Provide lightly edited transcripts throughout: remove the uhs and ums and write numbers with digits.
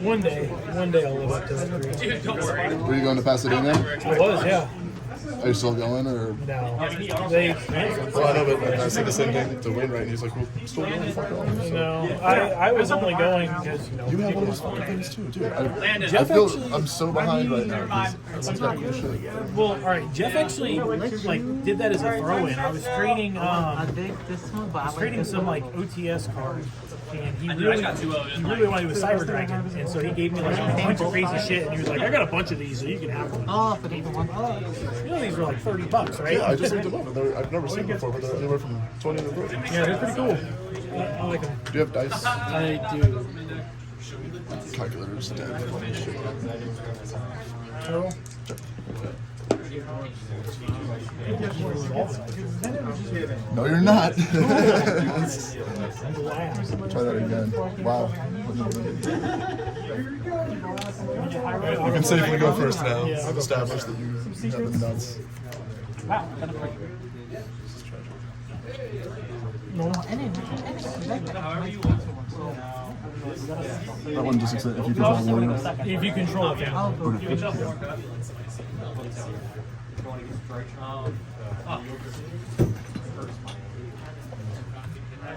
One day I'll live up to that dream. Dude, don't worry. Were you going to Pasadena? I was, yeah. Are you still going, or? No, they. Well, I know, but I said the same thing to Wayne, right? And he's like, "Well, I'm still going, fuck off." So. No, I was only going because You have all those fucking things too, dude. I Jeff feel actually- I'm so behind right now. 'Cause I've got cool shit. Well, all right. Jeff actually like did that as a throw-in. I was trading some like OTS cards, and he really wanted to do a Cyber Dragon, and so he gave me like a bunch of crazy shit, and he was like, "I got a bunch of these, so you can have one." Oh, for the one. You know, these were like $30, right? Yeah, I just looked them up. I've never seen them before, but they're anywhere from 20 to 30. Yeah, they're pretty cool. I like them. Do you have dice? I do. Calculators, dead. Shit. Total. No, you're not. Try Wow. that again. Wow. You can safely go first now. I've established that you have the nuts. Wow. No. That one just accepts if you control William. If you control it, yeah.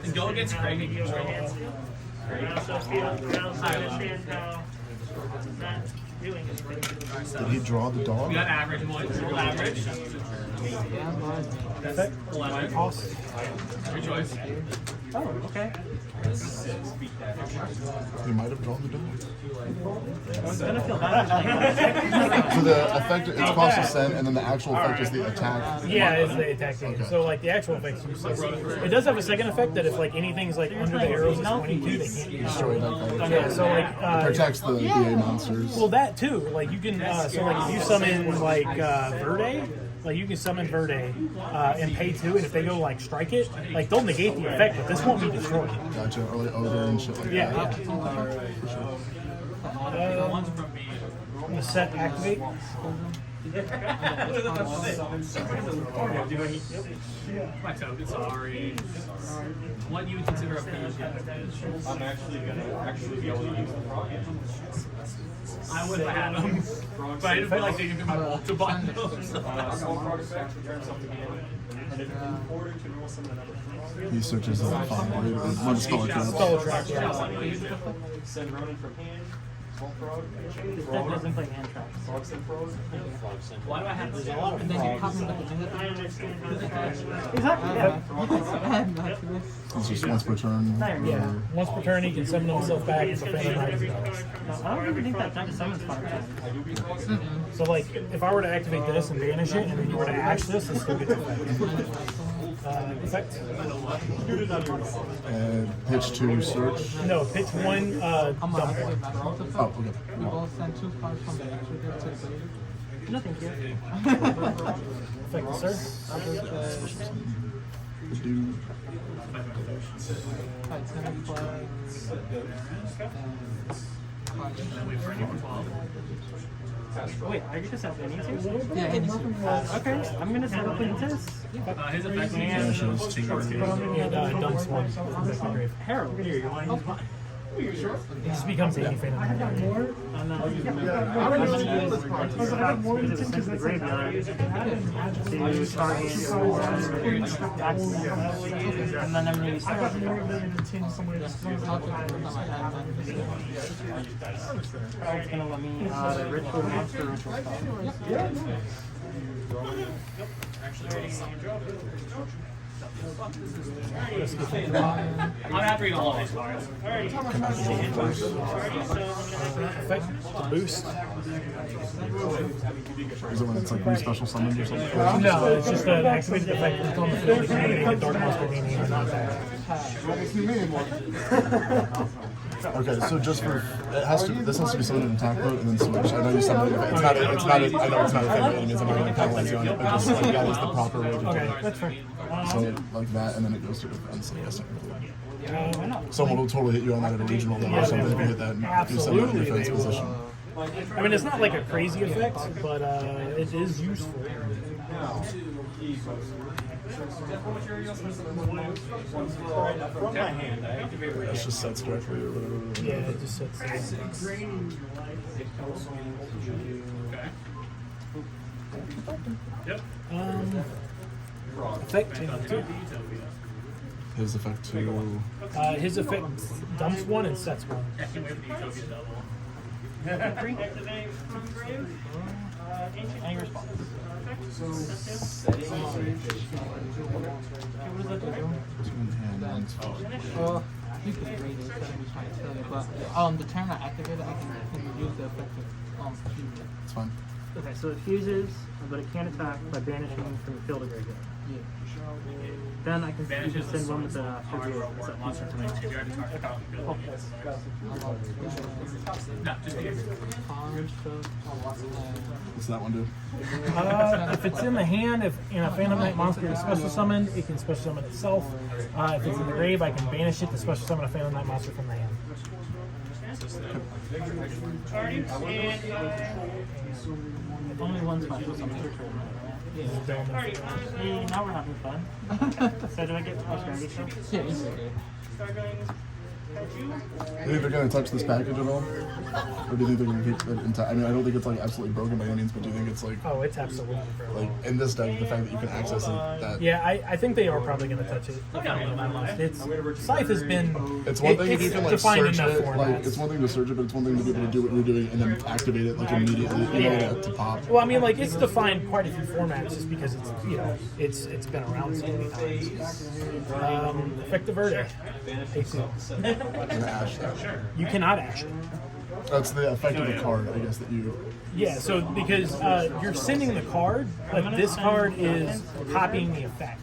And go against Kragen. Did he draw the dog? We got average one. Roll average. Perfect. 11. Cost. Your choice. Oh, okay. He might have drawn the dog. I'm gonna feel bad. So the effect, it's cost to send, and then the actual effect is the attack. Yeah, it's the attack thing. So like the actual effects, it does have a second effect that if like anything's like under the arrows is 22, they can't use Destroy that card. Yeah, so like Protects the BA monsters. well that too. Like you can so like if you summon like Verde, like you can summon Verde and pay 2, and if they go like strike it, like they'll negate the effect, but this won't be destroyed. Gotcha. Or like Ogre and shit like Yeah. that. I'm gonna set activate. My token, sorry. What you would consider a fusion? I'm actually gonna be able to use the frog engine. I would have had them. But I didn't feel like they could do my wall to buy those. All frog effects return something in. And if you order to roll some of the numbers. He searches the font blade or one spell trap. Spell trap, yeah. Send Ronin from hand. Small frog. That doesn't play hand traps. Frogs and frogs. Why do I have this? And then you pop them with the Exactly. It's just once per turn. Yeah. Once per turn, he can summon himself back and defend him. I don't even think that giant summons fire. So like, if I were to activate this and banish it, and then you were to ash this, it's still good effect. And pitch to search. No, pitch 1, dump 1. Oh, okay. We both send 2 cards from the extra deck to the blade. No, thank you. Effect, sir. The dude. Titanic flags. Wait, are you just at Benitez? Yeah, Benitez. Okay, I'm gonna set up Benitez. His effect Banishes to And dumps 1. Harold. He just becomes 80 fan. I'm gonna use the graveyard to target and then I'm gonna use it's gonna let me the ritual monster ritual I'm happy to all these cards. Effect to boost. Is it when it's like re-special summoned or something? No, it's just an activated effect that's on the field. You can get Dark Monster meaning or not that. Okay, so just for this has to be summoned in attack mode and then switch. I know you summoned it. I know it's not a thing that it means I'm not going to penalize you on it, but just like that is the proper way to do Okay, it. that's fair. So like that, and then it goes to defense. So yes, someone will totally hit you on that at a regional level or something if you hit that and do something in defense position. I mean, it's not like a crazy effect, but it is useful. From my hand, I activate it. It's just sets directly or whatever. Yeah, it just sets it. Okay. Yep. Effect change too. His effect too. His effect dumps one and sets one. I can't wait for the Utopia double. Any response? Well, you could read it, so I'm just trying to tell you. But the turn I activate it, I can use the effect of fusion. It's fine. Okay, so it fuses, but it can't attack by banishing from the field of graveyard. Yeah. Then I can Banishes just send one with the hard figure. or a monster from if you already talked about the build. No, just the What's that one do? If it's in the hand, if in a Phantom Knight monster is special summoned, it can special summon itself. If it's in the grave, I can banish it to special summon a Phantom Knight monster from the hand. Only one special summon per turn. Hey, now we're having fun. So do I get plus gravity still? Yeah, easily. Do you think they're going to touch this package at all? Or do you think they're going to keep it intact? I mean, I don't think it's like absolutely broken by any means, but do you think it's like, Oh, it's absolutely broken. like in this deck, the fact that you can access it, that Yeah, I think they are probably going to touch it. It's Scythe has been. it's one thing if it's you can like defined search enough it, formats. like it's one thing to search it, but it's one thing to be able to do what you're doing and then activate it like immediately, you know, to pop. Well, I mean, like it's defined quite a few formats just because it's it's been around so many times. Effective Verde. And Ash, that. You cannot ash it. That's the effect of the card, I guess, that you. Yeah, so because you're sending the card, but this card is copying the effect.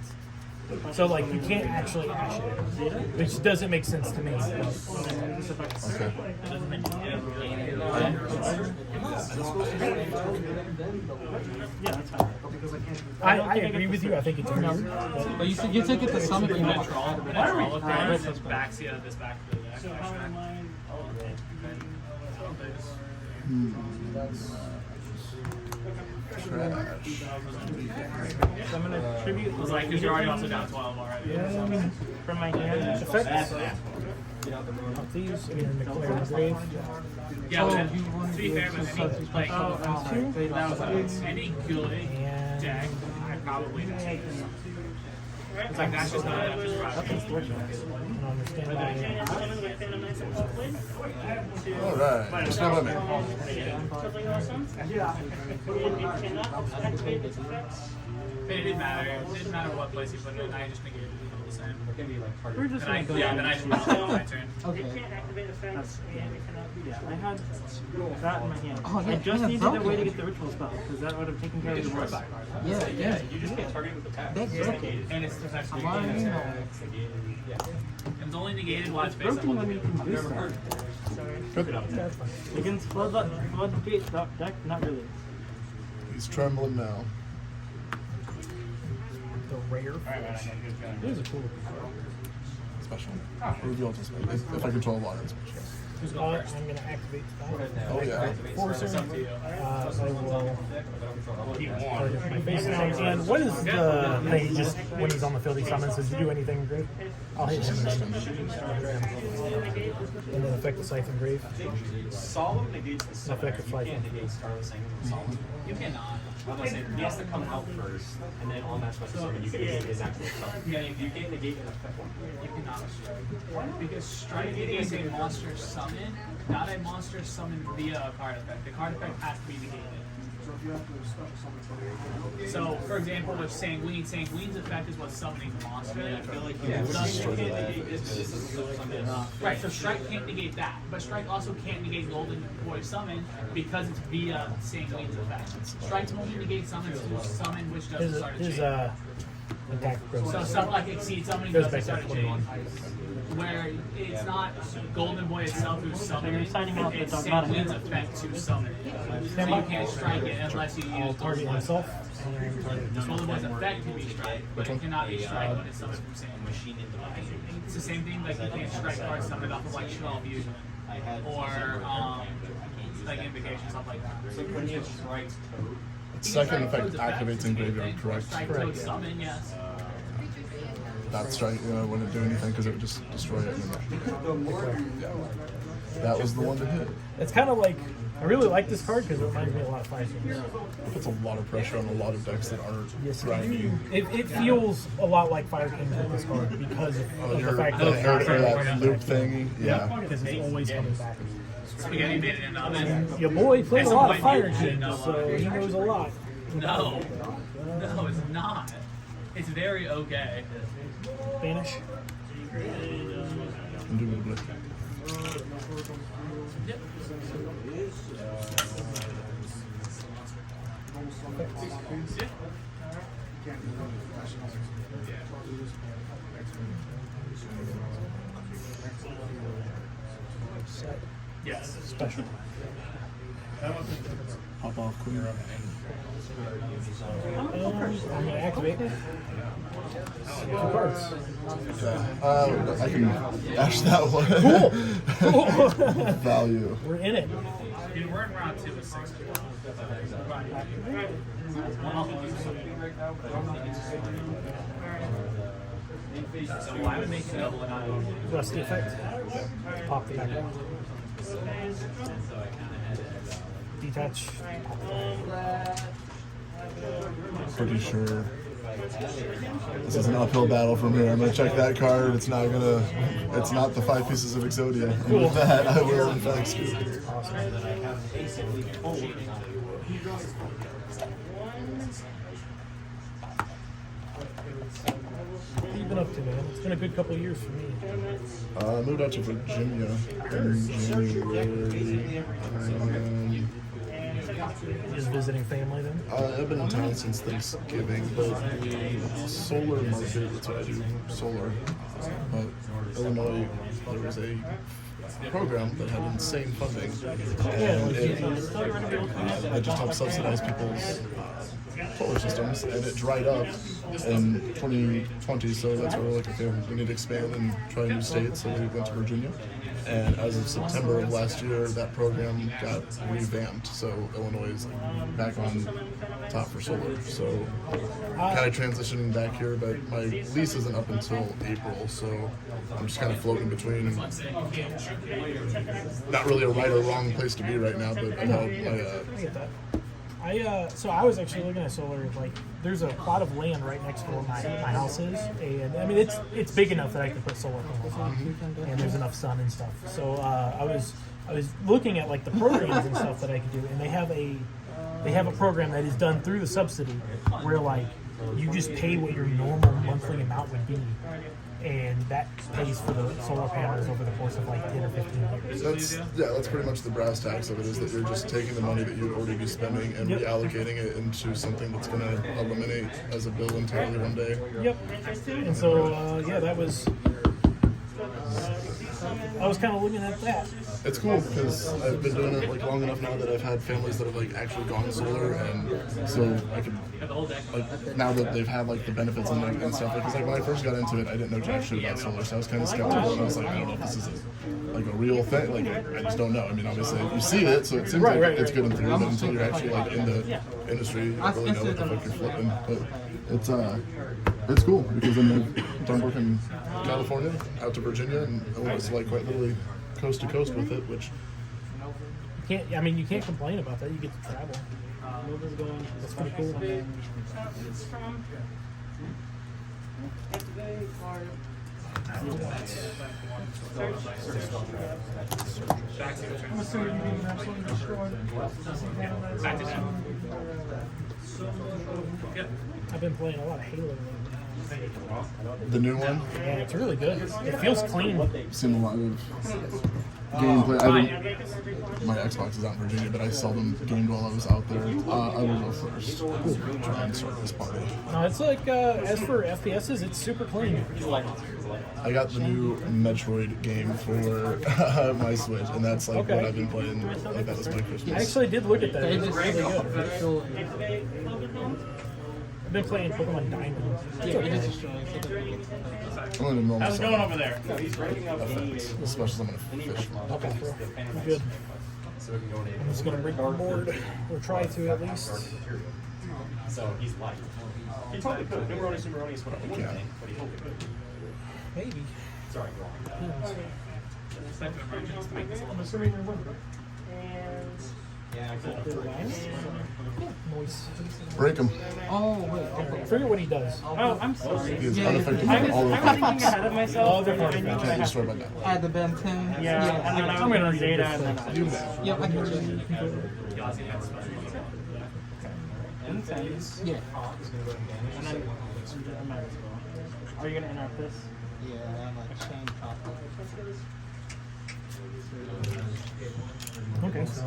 So like you can't actually ash it, which doesn't make sense to me. Okay. Yeah, that's fine. I agree with you. I think it's weird. But you took it to summon We're from gonna that. troll. We're gonna troll with this. Backs the this back to the deck. Trash. So I'm gonna tribute. It was like, because you're already also down 12 already. From my hand. Effects. Of these, and then declare the grave. Yeah, but to be fair, but any, like, any good deck, I probably would take. It's like, that's just not enough. Just I don't understand that. All right. Just not me. It didn't matter. It didn't matter what place you put it in. I just negated it all the same. We're just Then I, gonna go. yeah, then I just moved it to my turn. Okay. Yeah, I had that in my hand. Oh, yeah, I just yeah, needed broken. a way to get the ritual spell, because that would have taken care of the worst. Yeah, yeah. You just get targeted with the pack. That's broken. And it's actually Why, you know, it's only negated while it's face up Broken on when the you field. can do stuff. Against floodgate deck, not really. He's trembling now. The rare. It is a cool. Special. Reveal to special. If I control water, it's special. I'm going to activate spell. Oh yeah. Forcer. I will target my face down. And what is the thing? Just when he's on the field, he summons. Does he do anything in grave? I'll hit him. And then affect the Scythe and grave. Solemn negates the summon. Effective You flight. can't negate Scarlet Singing with Solemn. You cannot. I'm gonna say he has to come out first, and then on that special summon, you can negate his actual stuff. Yeah, you can't negate an effect. You cannot. Because strike is a monster summon, not a monster summon via a card effect. The card effect has to be negated. So, for example, with Sanguine's effect is what's summoning the monster. I feel like you can't negate this, but this is still summon. Right, so Strike can't negate that. But Strike also can't negate Golden Boy Summon because it's via Sanguine's effect. Strike only negates summons to summon which doesn't start a His chain. attack So process. stuff like Exceed Summoning Goes doesn't back start to a chain. 21. Where it's not Golden Boy itself who's summoning you're signing off it's the dogmatic. Sanguine's effect to summon it. So you can't strike it unless you I'll use target Golden Boy's himself. Golden Boy's effect can be strike, but it cannot be strike when it's summoned from Sanguine. It's the same thing, like you can't strike cards summoned off of like Shell Fusion or like invocation, stuff like that. So when you strike code, Its second effect activates in graveyard, correct? Strike Correct, code yeah. summon, yes. That strike, wouldn't do anything because it would just destroy it. Yeah. That was the one to hit. It's kind of like, I really like this card because it reminds me a lot of Fire Kings. It puts a lot of pressure on a lot of decks that aren't Yes, grinding. it feels a lot like Fire Kings with this card because of the fact that That loop thingy, yeah. because it's always coming back. Spaghetti made it in oven. Your boy plays a At lot some of Fire point, Kings, no, so he knows a lot. No. No, it's not. It's very okay. Banish. Indubitably. Yep. Yes. Special. Hop off, queen. I'm gonna activate. Two cards. I can ash that one. Cool. Value. We're in it. Dude, we're in round 2 with 6 So why would make it double and not Rusty effect. Pop the back. Detach. Pretty sure this is an uphill battle from here. I'm gonna check that card. It's not the 5 pieces of Exodia. And with that, I will in fact scoop. What have you been up to, man? It's been a good couple of years for me. I moved out to Virginia in January. Just visiting family then? I've been in town since Thanksgiving, but the solar market, that's what I do, solar. But Illinois, there was a program that had insane funding, and it just helped subsidize people's solar systems, and it dried up in 2020, so that's where we're like, okay, we need to expand and try new states, so we went to Virginia. And as of September of last year, that program got revamped, so Illinois is back on top for solar. So kind of transitioning back here, but my lease isn't up until April, so I'm just kind of floating between. Not really a right or wrong place to be right now, but I've had I get that. So I was actually looking at solar. Like, there's a plot of land right next to where my house is, and I mean it's big enough that I can put solar panels on, and there's enough sun and stuff. So I was looking at like the programs and stuff that I could do, and they have a program that is done through the subsidy where like you just pay what your normal monthly amount would be, and that pays for the solar panels over the course of like 10 or 15 years. That's pretty much the brass tacks of it, is that you're just taking the money that you'd already be spending and reallocating it into something that's going to eliminate as a bill entirely one day. Yep. And so that was. I was kind of looking at that. It's cool because I've been doing it like long enough now that I've had families that have like actually gone solar, and so I could like now that they've had like the benefits and stuff. Because like when I first got into it, I didn't know jack shit about solar, so I was kind of skeptical. And I was like, I don't know if this is like a real thing. Like I just don't know. I mean, obviously you see it, so it seems like it's good in theory, but until you're actually like in the industry, you don't really know what the fuck you're flipping. But it's cool because then they've done work in California, out to Virginia, and Illinois, like quite literally coast to coast with it, which you can't complain about that. You get to travel. That's pretty cool. back to them? Yep. I've been playing a lot of Halo lately. the new one. Yeah, it's really good. It feels clean. Seen a lot of gameplay. My Xbox is out in Virginia, but I seldom gamed while I was out there. I will go first. Try and start this party. No, it's like as for FPSs, it's super clean. I got the new Metroid game for my Switch, and that's like what I've been playing. Like that was my Christmas. I actually did look at that. They It's just really good. virtual. I've been playing Pokemon Diamond. Yeah, it is destroying. I'm gonna normal How's it going over there? effects, especially I'm gonna fish. Okay, bro. Good. So it can go in I'm just gonna break the board, or try to at least. So he's light. He totally could. Numeroni Sumeroni is what I would think, but he totally could. Maybe. Sorry, go on. Type of emergence to make this a little bit sweeter. Yeah, cool. Noise. Break him. Oh wait. I forget what he does. Oh, I'm sorry. He is Yeah, unaffected I by was, all I of was them. thinking ahead of myself. they're part I of knew it. I Can't had destroy to. by that. Add the Ben 10. Yeah, and then I I'm was gonna on Zeta and then Do that. Yep, I can check. Incense. Yeah. And then I might as well. Are you gonna interact this? Yeah, I'm like chain chopper. Okay. So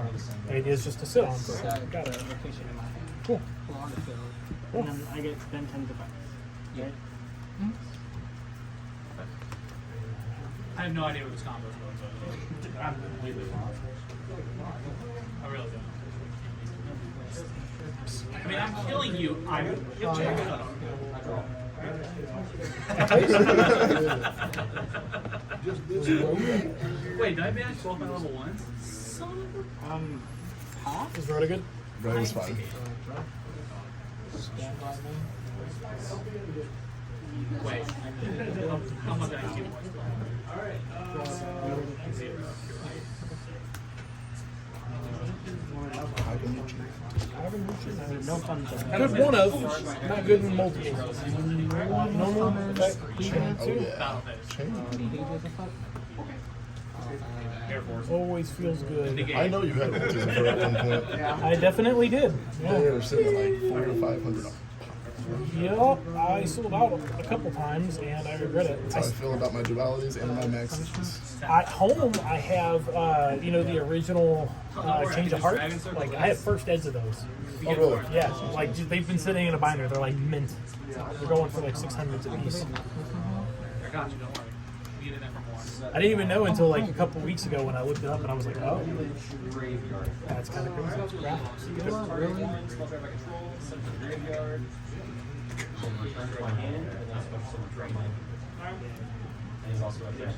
the idea is just to sit on. So got it. Location in my hand. Cool. Pull on the field. And then I get Ben 10's effects. Right? I have no idea what this combo is going to. I'm completely lost. I really don't. I mean, I'm killing you. I'm Wait, did I manage both my level ones? Son of a... Is Rhoda good? Red is fine. Stand by me. Wait. How much did I see? No fun thing. Good one of, not good in multiple. Normal, effect, Oh two. yeah. Chain. Pages effect. Always feels good. I know you had autism for at one point. I definitely did. They Yeah. were sitting at like $400 to $500. Yep, I sold out a couple times and I regret it. That's how I feel about my dualities and my maxes. At home, I have, you know, the original Change of Heart. Like, I have first eds of those. Oh really? Yeah, like they've been sitting in a binder. They're like mint. They're going for like 600 a piece. I got you, don't worry. You get in there for more. I didn't even know until like a couple weeks ago when I looked it up and I was like, oh, that's kind of crazy. Yeah. Really? Return to my hand, and then special summon from my hand. And he's also at that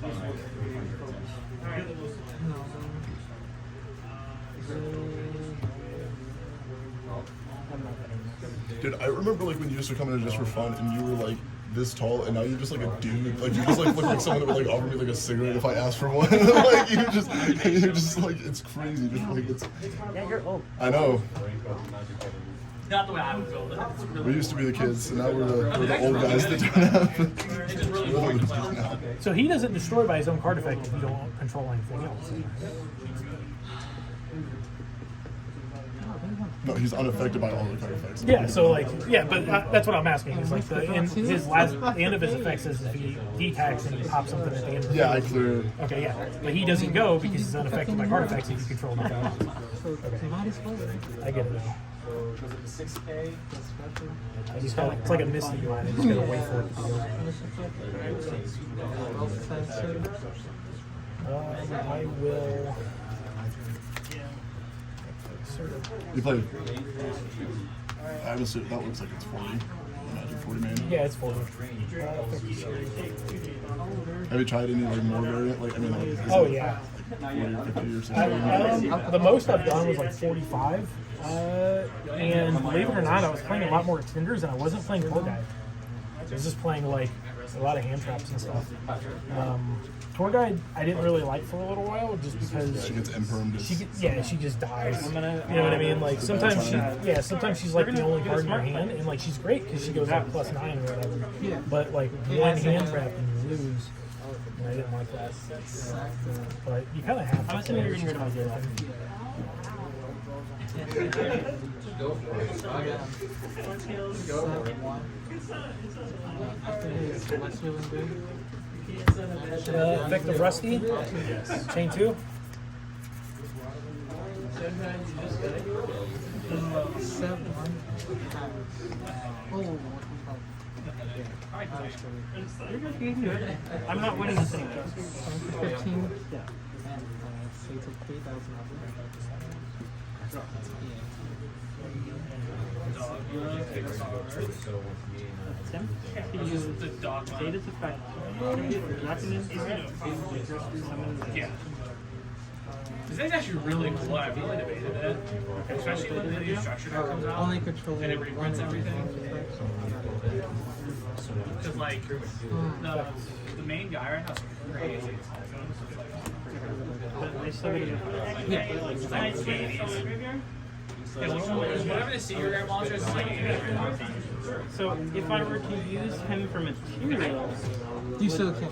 Dude, I remember like when you used to come in just for fun and you were like this tall and now you're just like a dude. Like you just like look like someone that would like offer me like a cigarette if I asked for one. Like you're just like it's crazy. Just like it's Yeah, you're old. I know. Not the way I would build it. It's really We used to be the kids and now we're the old guys that don't have It's just really we're boring. the kids now. So he doesn't destroy by his own card effect if you don't control anything else. No, he's unaffected by all the card effects. Yeah, so like, yeah, but that's what I'm asking. Is like the end of his effects is if he detacks and he pops something at the end. Of the Yeah, I field. clear. Okay, yeah, but he doesn't go because he's unaffected by card effects if you control nothing else. I get it now. Was it the 6K? I just gotta, it's like a misty line. I just gotta wait for it to go. I will. You play. I have a suit that looks like it's 40. Imagine 40 man. Yeah, it's 40. Have you tried any like more variant? Like I mean, like, is Oh it, yeah. like, 40 or 50 or 60? The most I've done was like 45. And believe it or not, I was playing a lot more extenders and I wasn't playing Tour Guide. I was just playing like a lot of hand traps and stuff. Tour Guide I didn't really like for a little while just because She gets impermed. she just dies. You know what I mean? Like sometimes sometimes she's like the only card in your hand and like she's great because she goes like +9 or whatever. Yeah. But like one hand trap and you lose. And I didn't like that. But you kind of have to. I'm assuming you're getting rid of my zero. Effect of Rusty. Chain 2. I'm not winning this anyway. 15. Yeah. So you took 3,000 Tim? You use the Zeta's effect. Reckoning, summon. Yeah. This thing's actually really cool. I really debated it, especially when the new structure that comes out Only control. and it reprints everything. Because like the main guy right now is crazy. They still get it. Yeah, it's like 80s. Yeah, whatever the secret rare monster is, it's like 80s. So if I were to use him for materials, You still can.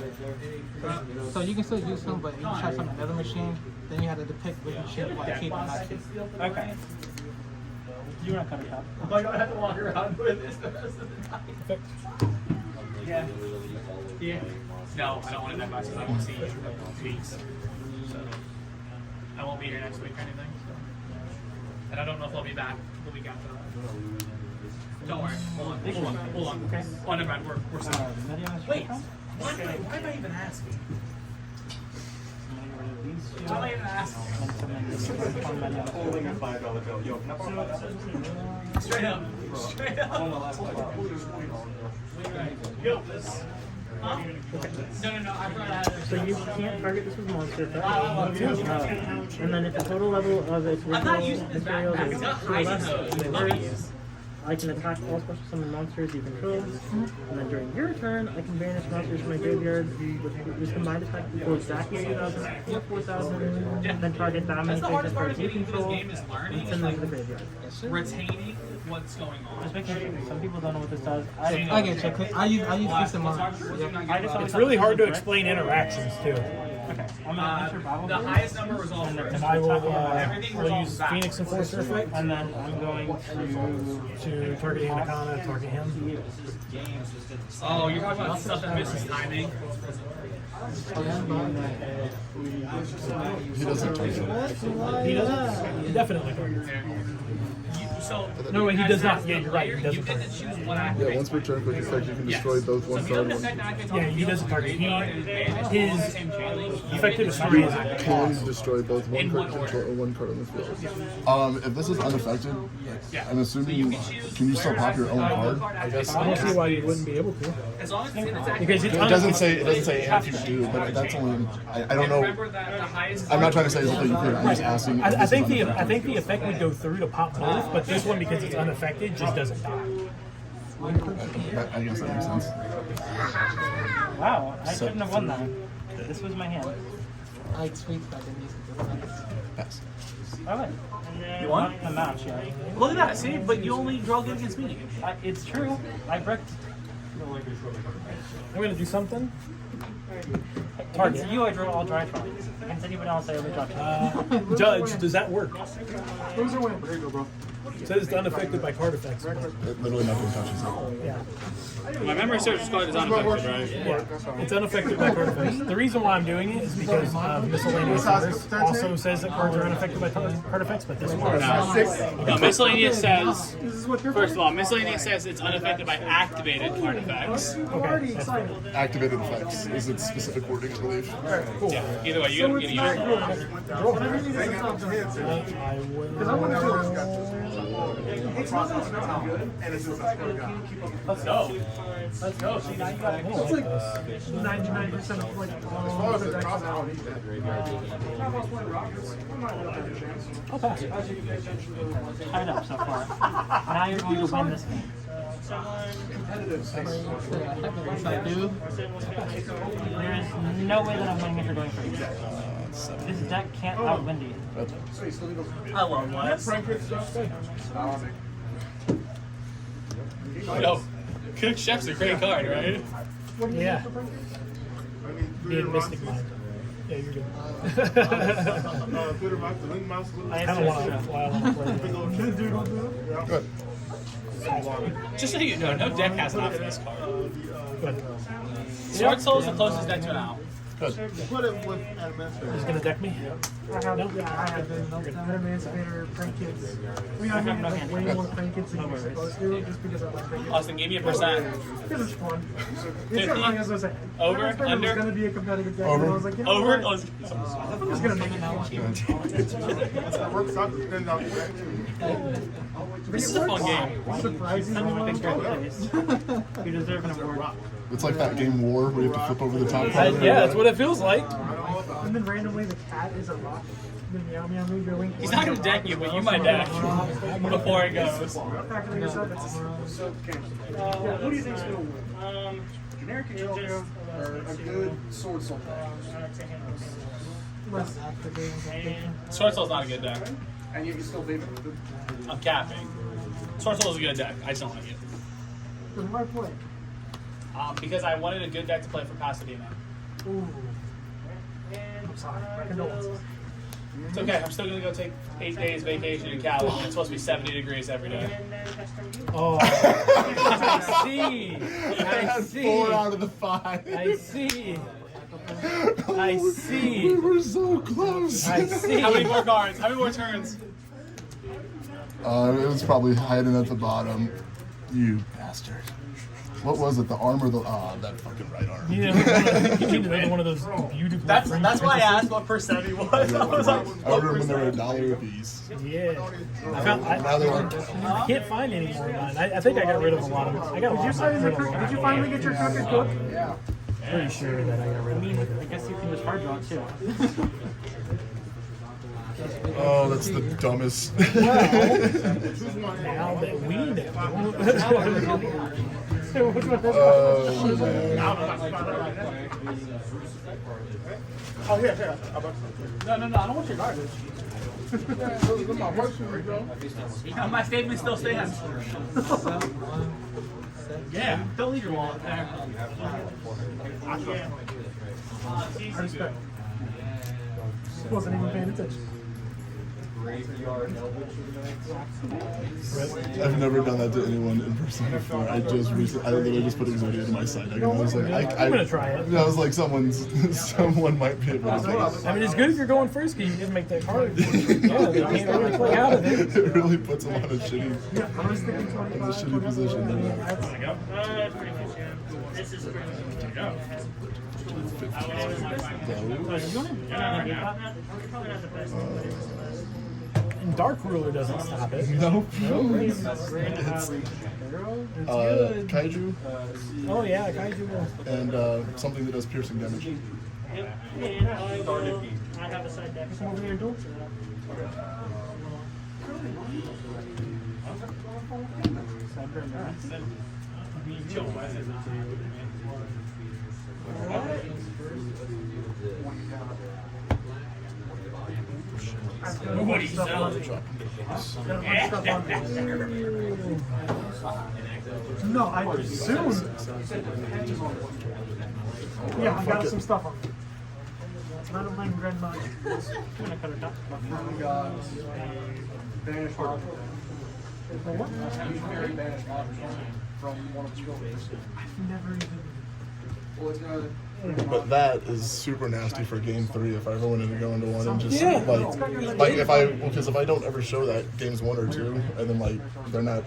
So you can still use him, but if you try some another machine, then you have to depict which machine you want to keep and not keep. okay. You want to cut it up? I'm like, I have to walk around with this the rest of the time. Yeah. Yeah. No, I don't want it that much because I won't see you for weeks. So I won't be here next week or anything. So. And I don't know if I'll be back the week after that. Don't worry. Hold on. Okay. Oh, never mind. We're set. Wait. I'm Why am I even asking? gonna get rid of these two. Why am I even asking? And so then this is one Mediana Sugar. Straight up. Straight up. Yo, this. Huh? No, I brought out. So you can't target this with monster effect. And then if the total level of its I'm not ritual using this materials backpack. is It's not 2 or hiding less those. than Let me words, use. I can attack all special summon monsters you control. And then during your turn, I can banish monsters from my graveyard with this combined attack equals exactly 2,000 or 4,000. Then target that many That's the hardest part of creatures you getting into this control game is learning. and send them to the graveyard. Retaining what's going on. Just making sure. Some people don't know what this does. I get you. I use peace of mind. I just always It's thought really this hard was to correct. explain interactions too. Okay, I'm gonna enter Bible The Verse, highest number was all And first. then- And I will Everything will revolves use backwards. Phoenix Enforcer effect and then I'm going to target Anaconda, target him. Oh, you're talking about stuff that misses timing? He doesn't touch it. He doesn't. He definitely targets. So, No, he as does not. the Yeah, you're right. He player, doesn't You get target. to choose what Yeah, activates. once per turn, quick effect, you can Yes. destroy both So one if you card. don't affect activates Yeah, he doesn't target. His He effective destroy is Can destroy both one In card what order? control or one card on the field. If this is unaffected, I'm assuming can you still pop your own card? I guess I don't see why you wouldn't be able to. As long as it's in its active. Because It doesn't say if you do, but that's only I don't know. Remember that the highest. I'm not trying to say that you could. I'm just asking. if I this think is the unaffected. effect would go through to pop both, but this one because it's unaffected just doesn't die. I guess that makes sense. wow, I So- shouldn't have won that. This was my hand. I like sweets, but I didn't use it. Pass. Alright. And then You won? not the match, yeah. Look at that, see? But you only draw good against me. It's true. I bricked. I'm gonna do something. Against you, I draw all dry trons. Against anyone else, I only draw two. Judge, does that work? Who's your win? There you go, bro. It says it's unaffected by card effects. but- Literally nothing touches it. Yeah. My memory serves this card is unaffected, right? Yeah, it's unaffected by card effects. The reason why I'm doing it is because miscellaneous cards also says that cards are unaffected by card effects, but this one No, miscellaneous says. First of all, miscellaneous says it's unaffected by activated card effects. okay. That's fine. Activated effects is its specific wording, I believe. Cool. Yeah. Either way, you gotta use it. I Let's go. Let's go. See, now you got will. I don't like this. 99% of like all of the decks now. I'll pass. Tied up so far. Now you're going to win this game. I do. There is no way that I'm winning if you're going first. This deck can't outwin you. I love Wes. Yo, Cook Chef's a great card, right? Yeah. Being Mystic Mind. Yeah, you're good. I I don't want to. I want to play. Good. Just so you know, no deck has enough of this card. Good. Sword Soul is the closest deck to an owl. Good. He's gonna deck me. I have Emancipator, Prank Kids. I mean, I have like way more Prank Kids than you're supposed to, just because I like Prank Kids. Austin, give me a percent. Because it's fun. 50? It's not funny, as I was saying. Over? I expected it was Under? going to be a competitive deck, Over? and I was like, you know Over? what? I'm just going to make it now. This is a fun game. Surprisingly, Big great place. You deserve an award. It's like that game War where you have to flip over the top. Yeah, that's what it feels like. and then randomly the cat is a rock. Meow meow move your wing. He's not gonna deck you, but you might deck before it goes. Factoring this up, it's yeah, who do you think's gonna win? Generic Angels are a good sword soul deck. Less activating. Sword Soul's not a good deck. And you can still beat it with it. I'm capping. Sword Soul is a good deck. I just don't like it. Then why play? Because I wanted a good deck to play for Pasadena. Ooh. I'm sorry. My condolences. It's okay. I'm still gonna go take 8 days vacation in Cali. It's supposed to be 70 degrees every day. Oh, I see. I see. 4 out of the 5. I see. I see. We were so close. I see. How many more cards? How many more turns? It was probably hiding at the bottom. You bastard. What was it? The arm or the that fucking right arm. You need another one of those beautiful. That's French why I princesses. asked what percent he was. I was like, I remember when they were $1 a piece. Yeah. Now they're like, I can't find any more of mine. I think I got rid of a lot of them. I got a lot of mine. Did you finally get your crooked cook? Pretty sure that I got rid of them. I guess you can just hard draw too. oh, that's the dumbest. Now that we know. Oh, yeah. no, I don't want your garbage. My statement still stands. Yeah, don't leave your wallet there. I respect. Wasn't even paying attention. I've never done that to anyone in person before. I literally just put Exodia to my side deck, and I was like, I'm gonna try it. I was like, someone might be able to take it. I mean, it's good if you're going first because you can make that card. Yeah, they can't really play out of it. It really puts them on a shitty, I was thinking 25. shitty position. This is pretty And Dark Ruler doesn't stop it. Nope. It's Kaiju Oh yeah, Kaiju will. and something that does piercing damage. And I have a side deck. Come over here and do it. What do you sell? No, I soon. Yeah, I got some stuff on me. I don't mind red much. I'm gonna cut it up. We got a banished heart. What? Very banished monsters from one of the buildings. I've never even. Well, it's gonna. But that is super nasty for game 3 if I ever wanted to go into one and just Yeah. like because if I don't ever show that games 1 or 2 and then like they're not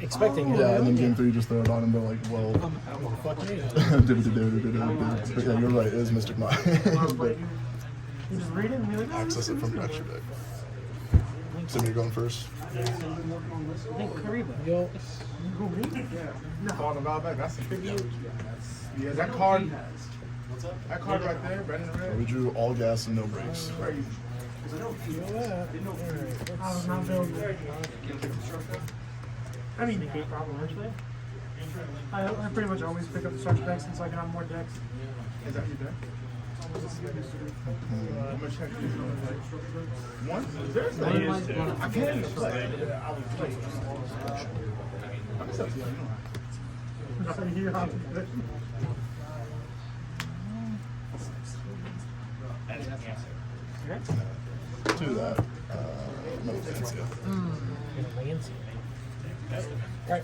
Expecting it. yeah and then game 3 just throw it on and they're like well Fuck me. but yeah you're right it is Mystic Mind but You just read it and be like, oh, access it from your extra deck. So you're going first. Yo, who, me? Talking about that, that's a big deal. Yeah, that card. That card right there, red and red. We drew all gas and no brakes. I was not building. I mean, the problem, actually. I pretty much always pick up the structure decks since I can have more decks. Is that your deck? How much have you one? I can't even play. I was playing. I guess that's To that, no fancy. Lancey. Alright.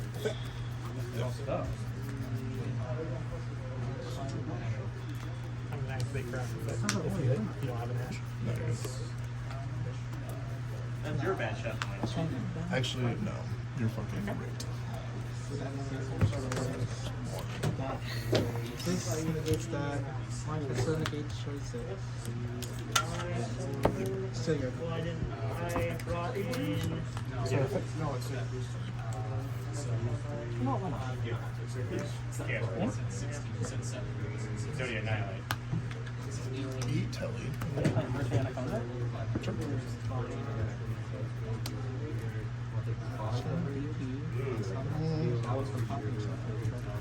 I'm gonna activate craft effect. If you don't have an ash. No, you're good. That's your bad shot. Actually, no. You're fucking great. This negates that. So negates choices. Still your I brought in. Eat Telly. Sure.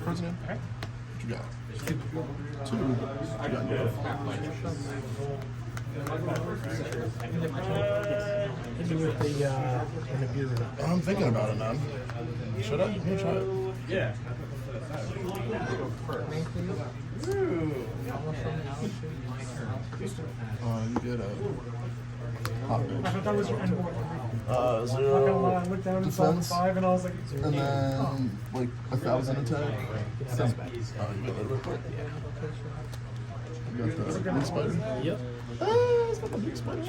President. What you got? 2. I got no. Hit me with the interview. I'm thinking about it, man. Should I? Let me try it. Yeah. You get a hot I bitch. thought that was your end board. I'm not gonna lie, I 0 looked down and saw the defense, 5 and I was like, and then like 1,000 attack. You get that real quick. You got the big spider. Yep. It's got the big spider.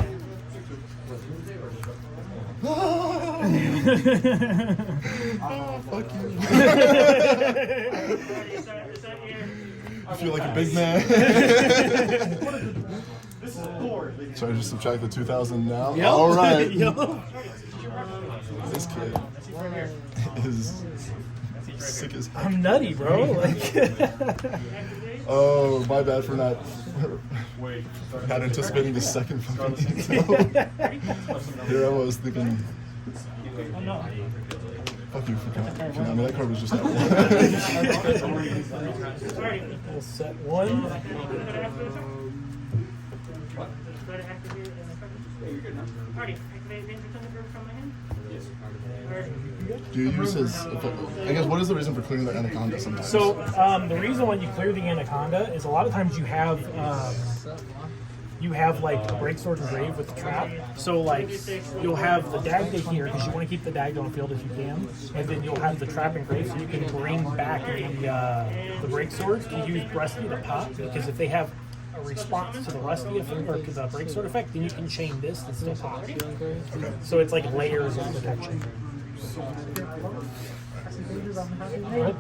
Fuck you. Is that your... I feel like a big man. So I just subtract the 2,000 now? Yep. All right. Yep. This kid is sick as heck. I'm nutty, bro. Like, Oh, my bad for not anticipating the second fucking intel. Here I was thinking, fuck you for coming. I mean, that card was just that one. we'll set 1. Go to activate and Alrighty, activate danger thunder from my hand. Do you use his, I guess, what is the reason for clearing the anaconda sometimes? So the reason when you clear the anaconda is a lot of times you have like a breaksword engraved with the trap. So like you'll have the dagda here because you want to keep the dagda on the field if you can, and then you'll have the trap engraved so you can bring back the breakswords and use Rusty to pop, because if they have a response to the Rusty effect or to the breaksword effect, then you can chain this and still pop. So it's like layers of protection. Alright.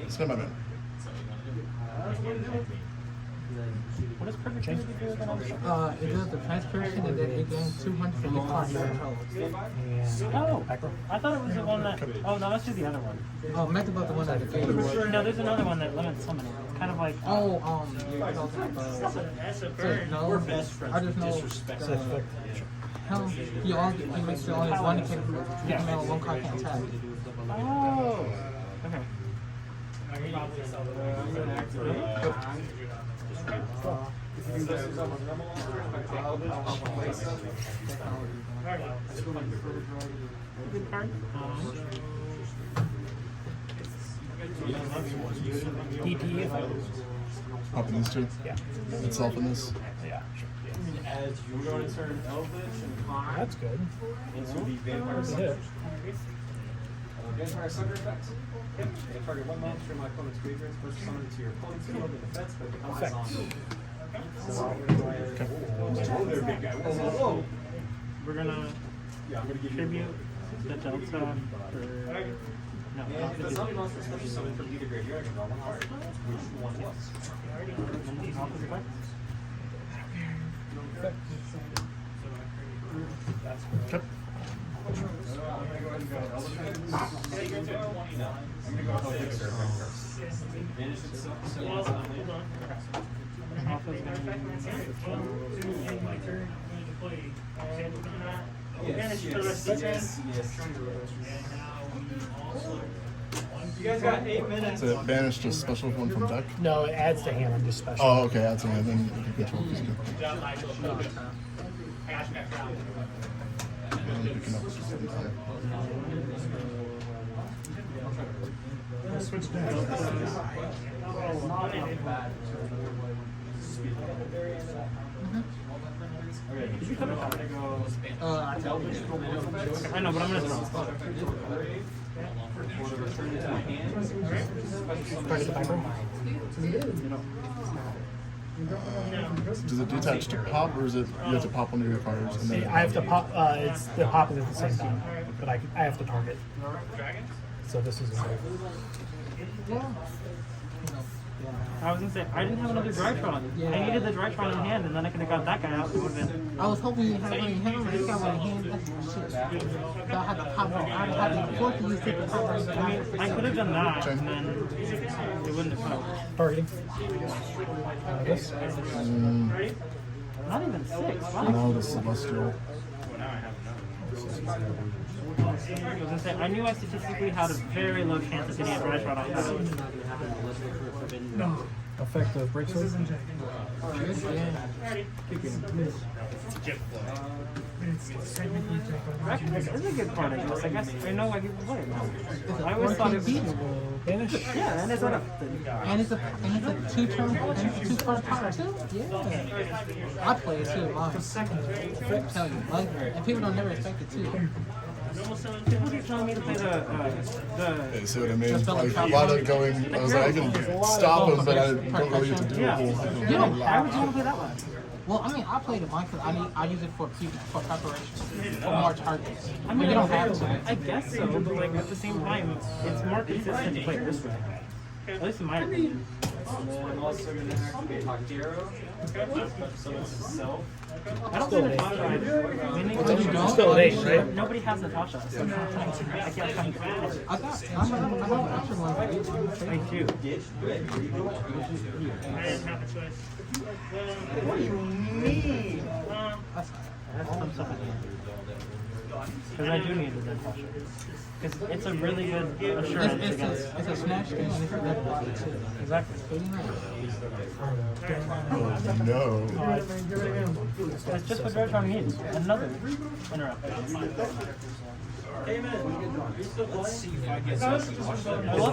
Spin my man. What does perfect change do again? It does the transformation and then it gains 255 control. Oh, I thought it was the one that. Oh no, let's do the other one. Oh, meant about the one that it gave. No, there's another one that limits summoning. It's kind of like. That's a burn. No, we're best friends. I just know. Hell, he makes you only one can. One card can attack. Oh. Okay. DP. Popping these 2? Yeah. Itself in this? Yeah. As you go to turn Eldritch and Con That's good. into the Vampire That's a Sucker. hit. Vampire Sucker effect. Yep. They target one monster in my opponent's graveyard. First summon to your opponent's field in defense, but becomes a zombie. Whoa, there, big guy. Whoa, whoa, whoa. We're gonna Yeah, I'm gonna give you tribute the Delta for. No, And not if the the zombie monster is special summoned from either graveyard, I can draw one card. Which one was? opposite effect. Okay. You guys got 8 minutes. So it banished a special one from deck? No, it adds to hand. I'm just special. Oh, okay, that's it. Then you can control this again. Picking up something. Switch I know, but I'm gonna throw. Target the back row. Does it detach to pop, or is it you have to pop one of your cards? And then I have to pop. It's the pop is at the same time, but I have to target. So this is. I was gonna say, I didn't have another Drytron. Yeah. I needed the Drytron in hand, and then I could have got that guy out. It would have been. I was hoping you had one in hand, but you got one in hand. That's shit. So I had to pop one. I had to force you to take the pop right I mean, I could have done that, and then it wouldn't have come. Targeting. This. Not even 6. Wow. No, the celestial. I was gonna say, I knew I statistically had a very low chance of getting a Drytron off that. Effective break sword. It's technically Kragen is a good card, I guess. I know I can play it now. I always thought it was. Banish. Yeah, and it's not a. And it's a two-turn power too? Yeah. I play it too, mine. I'm telling you, like, and people don't never expect it too. People keep telling me to play the Okay, see what I mean? Like, a lot of going, I was like, I can stop him, but I don't really get to do a whole Why would you want to play that one? Well, I mean, I play the mine because I use it for preparation, for more targets. I mean, you don't have to. I guess so, but like at the same time, it's more consistent to play it this way. At least in my opinion. And then also going to activate Hakiro. I don't think Natasha. I mean, It's still an 8, right? nobody has Natasha. So I can't find it. I got an extra one. Me too. I didn't have a choice. What do you mean? That's some stuff again. Because I do need the Natasha. Because it's a really good assurance against. It's a smash game and it's a red ball too. Exactly. No. That's just what Drytron needs. Another interrupt. I'm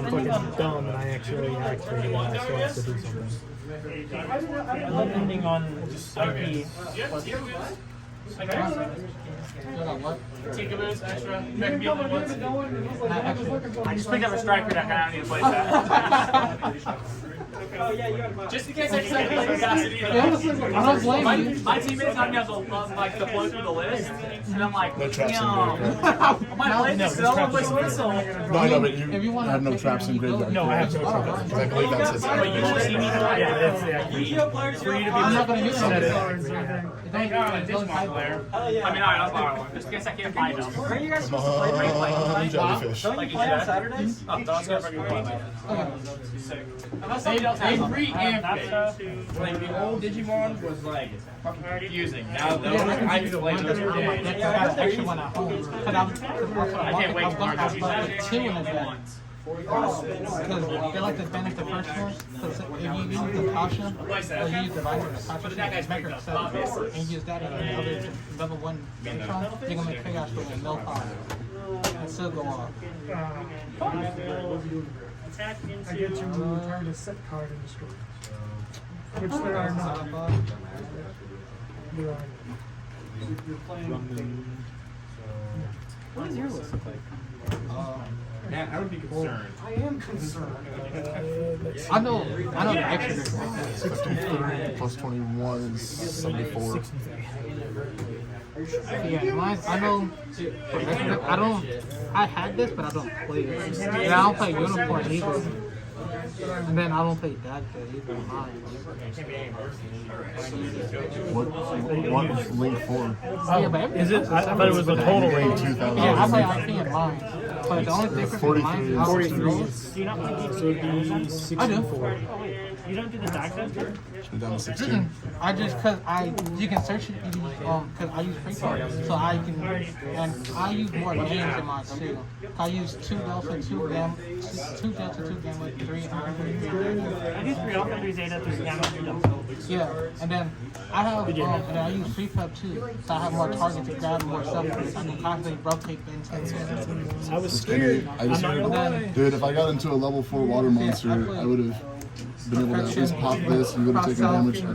fucking dumb and I actually activated and I still have to do something. I love ending on IP. Tinker's extra. Back me on the ones. I just picked up a striker deck. I don't need to play that. Just in case I decide to play Cassidy. I don't blame you. My teammates have me on the like the flow through the list, and I'm like, No traps in I might play this. I want to play Whistle. No, I know, but If you you want have no traps in graveyard. No, I have no trouble. Because I believe that's his But you won't see me. Yeah, that's Yu-Gi-Oh players, For you to be I'm not gonna use set it. it. I mean, alright, I'll borrow one. Just in case I can't find them. Where are you guys supposed to play break play? Jellyfish. Like you play on Saturdays? Oh, Don's gonna bring me one. Unless they don't have Like the old Digimon was like fucking confusing. Now though, Yeah, I can play those for days. I got an extra one at home. Cause I can't wait I was tomorrow. gonna have two in the deck. Because they like to banish the first one. Because if you use Natasha, or you use the Rider Natasha, she can make her set, and use that in the other level 1 Drytron, you're gonna make Chaos with no power. And still go off. Attack I into. get to return a set card and destroy it. Which there are not. There are not. What does your list look like? Man, I would be concerned. I am concerned. I know the extra. 63 plus 21 is 74. Yeah, mine, I know. I had this, but I don't play it. And I don't play Unicorn either. And then I don't play that good either. What is Link 4? Yeah, but Is it? I thought it was the total range. 2000. Yeah, I play IP in mine. But the only difference is mine. 43 Do you not play So it'd be I do. 64. You don't do the DAG center? Down to 16. I just you can search it because I use free cards, so I can and I use more games in mine too. I use 2 Delta, 2 Gamma, 2 Delta, 2 Gamma, 3 Iron, 3 Gamma. I do 3 Alpha, 3 Zeta, 3 Gamma, 3 Delta. Yeah, and then I have and then I use free prep too, so I have more targets to grab more stuff. So I can constantly rotate into. I was scared. I just I'm not gonna lie. dude, if I got into a level 4 water monster, I would have been able to at least pop this and would have taken damage. I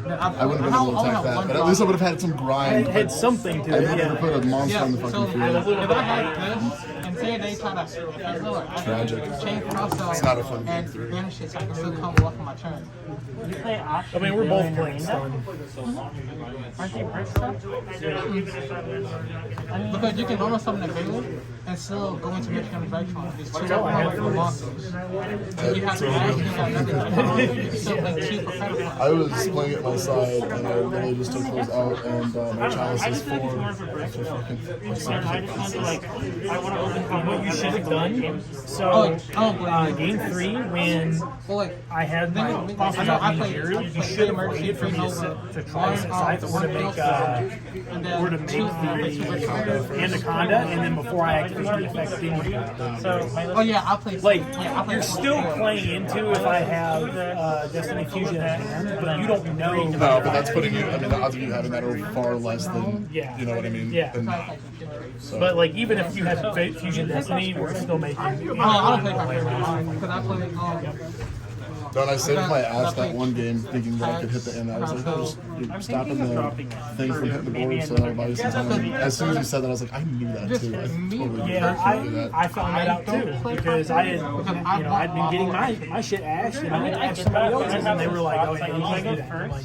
wouldn't have been able to attack that, but at least I would have had some grind. It had something to I it. would have Yeah. put a monster on the So fucking field. if I had this and say they try to Tragic. chain cross It's not a fun game and through. banish it so I can still come off my turn. You play option. I mean, we're both playing stun. Aren't they brick stuff? I mean, Because you can normal summon a Galen and still go into Michigan Virtual. These two all I have powerful monsters. And you have to actually have nothing. You can still play two Prophetic I was playing it my side, and I really just took those out, and my chalice is 4. I just want to like, I want to open What you should have done. So, game 3, when Well, like, I had my monsters I know I out played here, you should have waited for me to try this. I thought to make the Anaconda, and then before I activate the effect, oh yeah, I'll play. like yeah, I'll play you're still playing into if I have Destiny Fusion at hand, but you don't know. No, but that's putting you. I mean, the odds of you having that are far less than. Yeah. You know what I mean? Yeah. Than, so. But like even if you had Fusion Destiny, we're still making. I don't play Prophetic because I play. Don't I saved my ass that one game thinking that I could hit the end. I was like, oh, just you're stopping the thing from hitting the board, so that'll buy you some time. As soon as you said that, I was like, I knew that too. I totally knew that. I found that out too because I had, I'd been getting my shit ashed, and I asked somebody else, and they were like, "Oh yeah, you can do that." I'm like,